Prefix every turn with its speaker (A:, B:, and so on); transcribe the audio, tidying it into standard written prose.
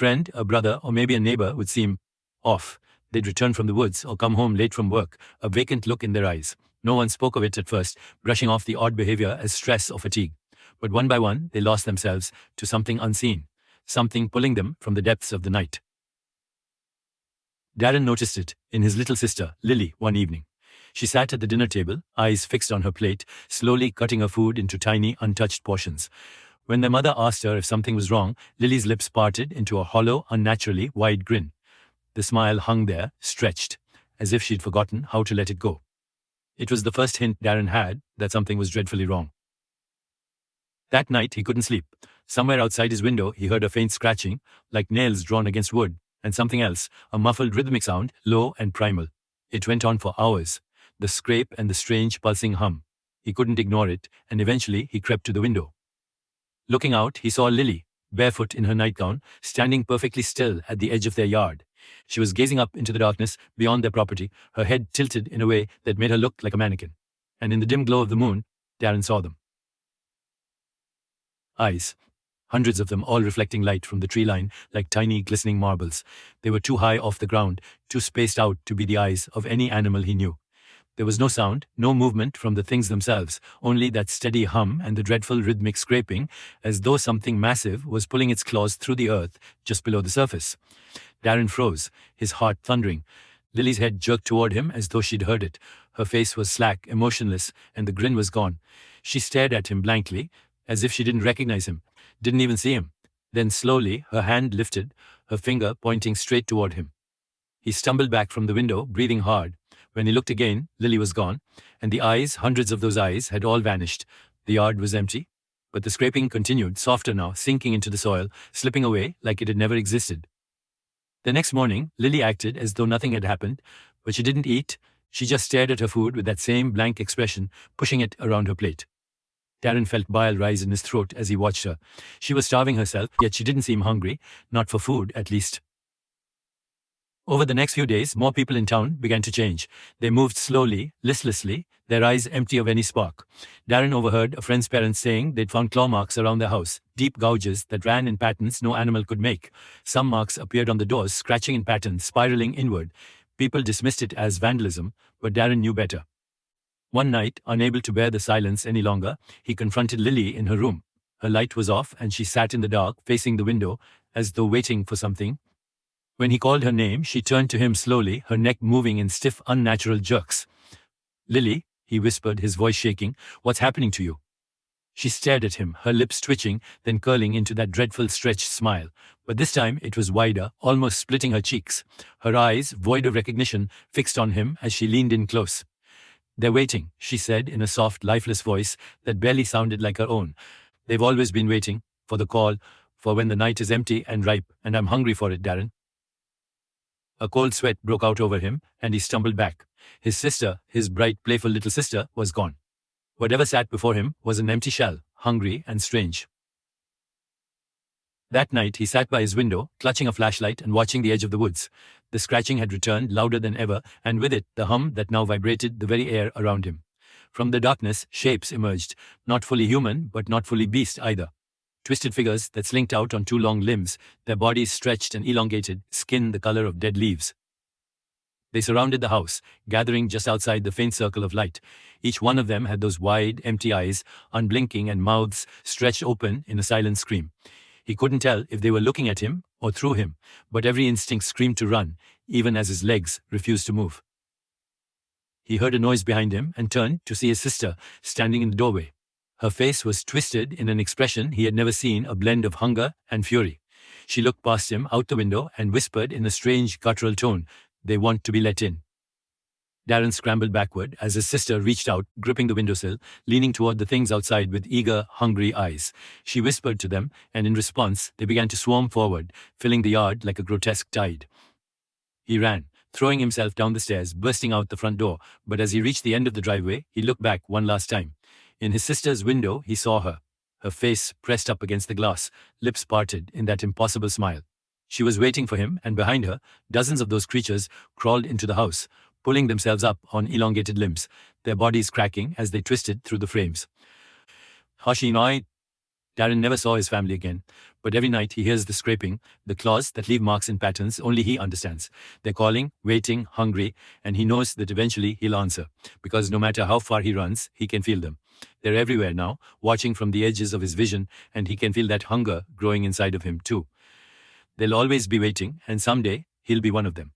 A: friend, a brother, or maybe a neighbor would seem off. They'd return from the woods or come home late from work, a vacant look in their eyes. No one spoke of it at first, brushing off the odd behavior as stress or fatigue. But one by one, they lost themselves to something unseen, something pulling them from the depths of the night. Darren noticed it in his little sister, Lily, one evening. She sat at the dinner table, eyes fixed on her plate, slowly cutting her food into tiny, untouched portions. When their mother asked her if something was wrong, Lily's lips parted into a hollow, unnaturally wide grin. The smile hung there, stretched, as if she'd forgotten how to let it go. It was the first hint Darren had that something was dreadfully wrong. That night, he couldn't sleep. Somewhere outside his window, he heard a faint scratching, like nails drawn against wood, and something else, a muffled rhythmic sound, low and primal. It went on for hours, the scrape and the strange pulsing hum. He couldn't ignore it, and eventually he crept to the window. Looking out, he saw Lily, barefoot in her nightgown, standing perfectly still at the edge of their yard. She was gazing up into the darkness beyond their property, her head tilted in a way that made her look like a mannequin. And in the dim glow of the moon, Darren saw them. Eyes. Hundreds of them, all reflecting light from the tree line like tiny glistening marbles. They were too high off the ground, too spaced out to be the eyes of any animal he knew. There was no sound, no movement from the things themselves, only that steady hum and the dreadful rhythmic scraping, as though something massive was pulling its claws through the earth just below the surface. Darren froze, his heart thundering. Lily's head jerked toward him as though she'd heard it. Her face was slack, emotionless, and the grin was gone. She stared at him blankly, as if she didn't recognize him, didn't even see him. Then slowly, her hand lifted, her finger pointing straight toward him. He stumbled back from the window, breathing hard. When he looked again, Lily was gone, and the eyes, hundreds of those eyes, had all vanished. The yard was empty, but the scraping continued, softer now, sinking into the soil, slipping away like it had never existed. The next morning, Lily acted as though nothing had happened, but she didn't eat. She just stared at her food with that same blank expression, pushing it around her plate. Darren felt bile rise in his throat as he watched her. She was starving herself, yet she didn't seem hungry, not for food, at least. Over the next few days, more people in town began to change. They moved slowly, listlessly, their eyes empty of any spark. Darren overheard a friend's parents saying they'd found claw marks around their house, deep gouges that ran in patterns no animal could make. Some marks appeared on the doors, scratching in patterns, spiraling inward. People dismissed it as vandalism, but Darren knew better. One night, unable to bear the silence any longer, he confronted Lily in her room. Her light was off, and she sat in the dark, facing the window, as though waiting for something. When he called her name, she turned to him slowly, her neck moving in stiff, unnatural jerks. "Lily," he whispered, his voice shaking, "what's happening to you?" She stared at him, her lips twitching, then curling into that dreadful stretched smile. But this time it was wider, almost splitting her cheeks. Her eyes, void of recognition, fixed on him as she leaned in close. "They're waiting," she said in a soft, lifeless voice that barely sounded like her own. "They've always been waiting, for the call, for when the night is empty and ripe, and I'm hungry for it, Darren." A cold sweat broke out over him, and he stumbled back. His sister, his bright, playful little sister, was gone. Whatever sat before him was an empty shell, hungry and strange. That night, he sat by his window, clutching a flashlight and watching the edge of the woods. The scratching had returned, louder than ever, and with it, the hum that now vibrated the very air around him. From the darkness, shapes emerged, not fully human, but not fully beast either. Twisted figures that slinked out on two long limbs, their bodies stretched and elongated, skin the color of dead leaves. They surrounded the house, gathering just outside the faint circle of light. Each one of them had those wide, empty eyes, unblinking, and mouths stretched open in a silent scream. He couldn't tell if they were looking at him or through him, but every instinct screamed to run, even as his legs refused to move. He heard a noise behind him and turned to see his sister standing in the doorway. Her face was twisted in an expression he had never seen, a blend of hunger and fury. She looked past him out the window and whispered in a strange guttural tone, "They want to be let in." Darren scrambled backward as his sister reached out, gripping the windowsill, leaning toward the things outside with eager, hungry eyes. She whispered to them, and in response, they began to swarm forward, filling the yard like a grotesque tide. He ran, throwing himself down the stairs, bursting out the front door, but as he reached the end of the driveway, he looked back one last time. In his sister's window, he saw her, her face pressed up against the glass, lips parted in that impossible smile. She was waiting for him, and behind her, dozens of those creatures crawled into the house, pulling themselves up on elongated limbs, their bodies cracking as they twisted through the frames. Darren never saw his family again, But every night he hears the scraping, the claws that leave marks and patterns only he understands. They're calling, waiting, hungry, and he knows that eventually he'll answer, because no matter how far he runs, he can feel them. They're everywhere now, watching from the edges of his vision, and he can feel that hunger growing inside of him too. They'll always be waiting, and someday he'll be one of them.